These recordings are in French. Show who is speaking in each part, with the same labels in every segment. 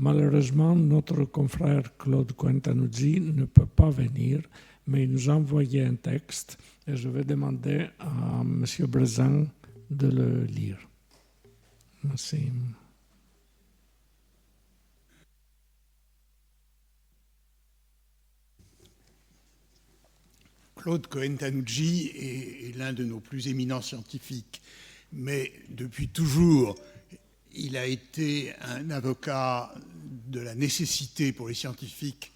Speaker 1: Malheureusement, notre confrère Claude Coentanuggi ne peut pas venir, mais il nous a envoyé un texte et je vais demander à M. Brezin de le lire. Merci.
Speaker 2: Claude Coentanuggi est l'un de nos plus éminents scientifiques, mais depuis toujours, il a été un avocat de la nécessité pour les scientifiques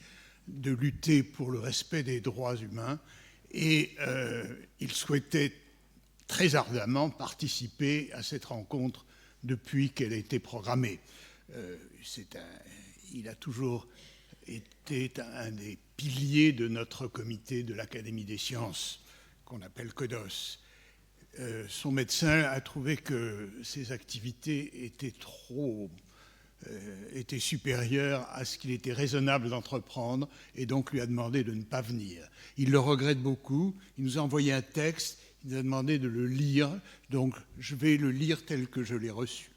Speaker 2: de lutter pour le respect des droits humains et il souhaitait très ardemment participer à cette rencontre depuis qu'elle a été programmée. Il a toujours été un des piliers de notre comité de l'Académie des sciences, qu'on appelle CODOS. Son médecin a trouvé que ses activités étaient supérieures à ce qu'il était raisonnable d'entreprendre et donc lui a demandé de ne pas venir. Il le regrette beaucoup, il nous a envoyé un texte, il nous a demandé de le lire, donc je vais le lire tel que je l'ai reçu.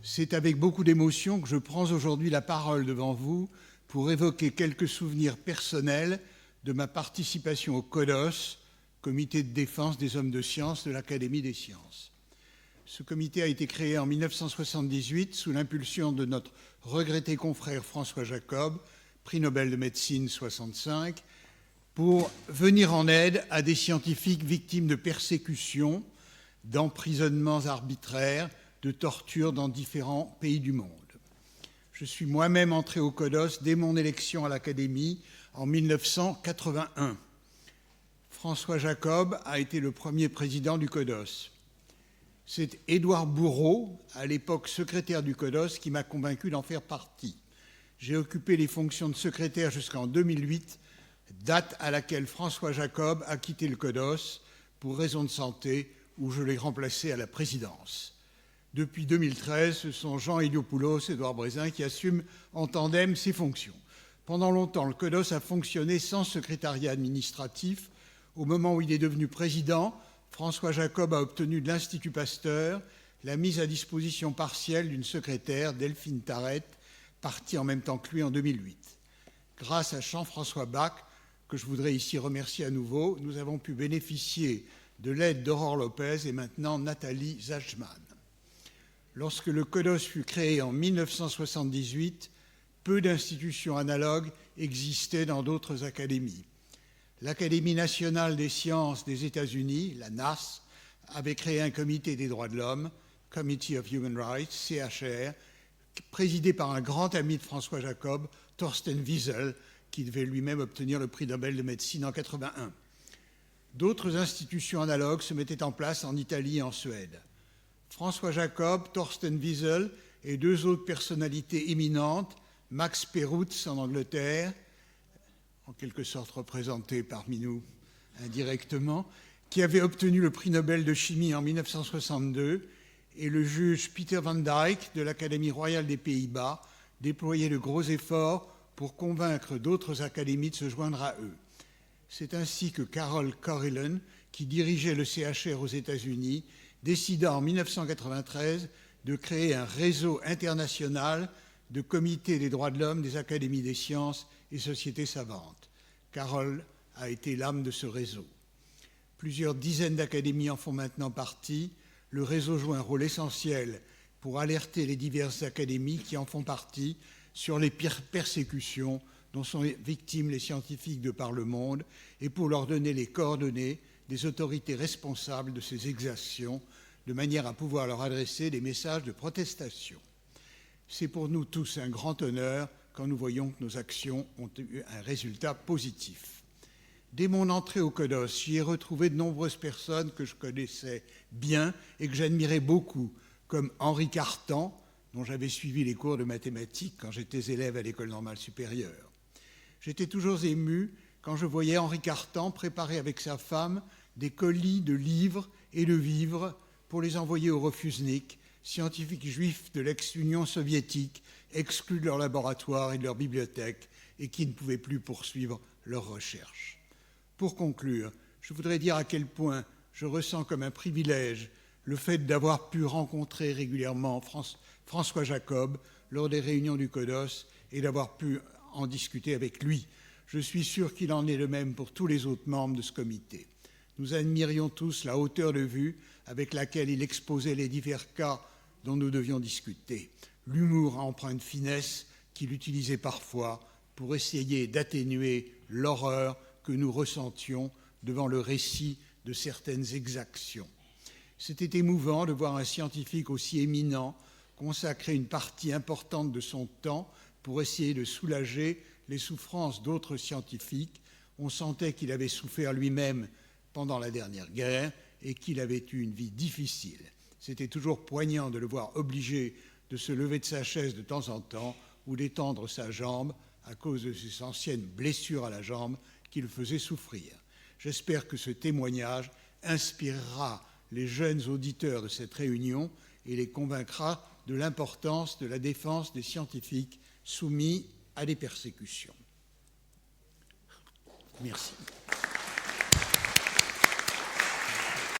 Speaker 2: C'est avec beaucoup d'émotion que je prends aujourd'hui la parole devant vous pour évoquer quelques souvenirs personnels de ma participation au CODOS, Comité de défense des hommes de science de l'Académie des sciences. Ce comité a été créé en 1978 sous l'impulsion de notre regretté confrère François Jacob, prix Nobel de médecine 65, pour venir en aide à des scientifiques victimes de persécutions, d'emprisonnements arbitraires, de tortures dans différents pays du monde. Je suis moi-même entré au CODOS dès mon élection à l'Académie en 1981. François Jacob a été le premier président du CODOS. C'est Édouard Bourreau, à l'époque secrétaire du CODOS, qui m'a convaincu d'en faire partie. J'ai occupé les fonctions de secrétaire jusqu'en 2008, date à laquelle François Jacob a quitté le CODOS pour raison de santé, où je l'ai remplacé à la présidence. Depuis 2013, ce sont Jean Eliopoulos et Édouard Brezin qui assument en tandem ces fonctions. Pendant longtemps, le CODOS a fonctionné sans secrétariat administratif. Au moment où il est devenu président, François Jacob a obtenu de l'Institut Pasteur la mise à disposition partielle d'une secrétaire, Delphine Tarrette, partie en même temps que lui en 2008. Grâce à Jean-François Bach, que je voudrais ici remercier à nouveau, nous avons pu bénéficier de l'aide d'Aurore Lopez et maintenant Nathalie Zachman. Lorsque le CODOS fut créé en 1978, peu d'institutions analogues existaient dans d'autres académies. L'Académie nationale des sciences des États-Unis, la NAS, avait créé un comité des droits de l'homme, Committee of Human Rights, CHR, présidé par un grand ami de François Jacob, Thorsten Wiesel, qui devait lui-même obtenir le prix Nobel de médecine en 1981. D'autres institutions analogues se mettaient en place en Italie et en Suède. François Jacob, Thorsten Wiesel et deux autres personnalités éminentes, Max Perutz en Angleterre, en quelque sorte représenté parmi nous indirectement, qui avait obtenu le prix Nobel de chimie en 1962, et le juge Peter van Dijk de l'Académie royale des Pays-Bas déployait de gros efforts pour convaincre d'autres académies de se joindre à eux. C'est ainsi que Carol Corrillen, qui dirigeait le CHR aux États-Unis, décida en 1993 de créer un réseau international de comités des droits de l'homme des académies des sciences et sociétés savantes. Carole a été l'âme de ce réseau. Plusieurs dizaines d'académies en font maintenant partie. Le réseau joue un rôle essentiel pour alerter les diverses académies qui en font partie sur les pires persécutions dont sont victimes les scientifiques de par le monde et pour leur donner les coordonnées des autorités responsables de ces exactions, de manière à pouvoir leur adresser des messages de protestation. C'est pour nous tous un grand honneur quand nous voyons que nos actions ont eu un résultat positif. Dès mon entrée au CODOS, j'y ai retrouvé de nombreuses personnes que je connaissais bien et que j'admirais beaucoup, comme Henri Cartan, dont j'avais suivi les cours de mathématiques quand j'étais élève à l'École normale supérieure. J'étais toujours ému quand je voyais Henri Cartan préparer avec sa femme des colis de livres et de vivres pour les envoyer au Refusnik, scientifiques juifs de l'ex-Union soviétique, exclus de leur laboratoire et de leur bibliothèque et qui ne pouvaient plus poursuivre leurs recherches. Pour conclure, je voudrais dire à quel point je ressens comme un privilège le fait d'avoir pu rencontrer régulièrement François Jacob, lors des réunions du CODOS et d'avoir pu en discuter avec lui. Je suis sûr qu'il en est de même pour tous les autres membres de ce comité. Nous admirions tous la hauteur de vue avec laquelle il exposait les divers cas dont nous devions discuter, l'humour à empreinte finesse qu'il utilisait parfois pour essayer d'atténuer l'horreur que nous ressentions devant le récit de certaines exactions. C'était émouvant de voir un scientifique aussi éminent consacrer une partie importante de son temps pour essayer de soulager les souffrances d'autres scientifiques. On sentait qu'il avait souffert lui-même pendant la dernière guerre et qu'il avait eu une vie difficile. C'était toujours poignant de le voir obligé de se lever de sa chaise de temps en temps ou d'étendre sa jambe à cause de ses anciennes blessures à la jambe qui le faisaient souffrir. J'espère que ce témoignage inspirera les jeunes auditeurs de cette réunion et les convaincra de l'importance de la défense des scientifiques soumis à des persécutions. Merci.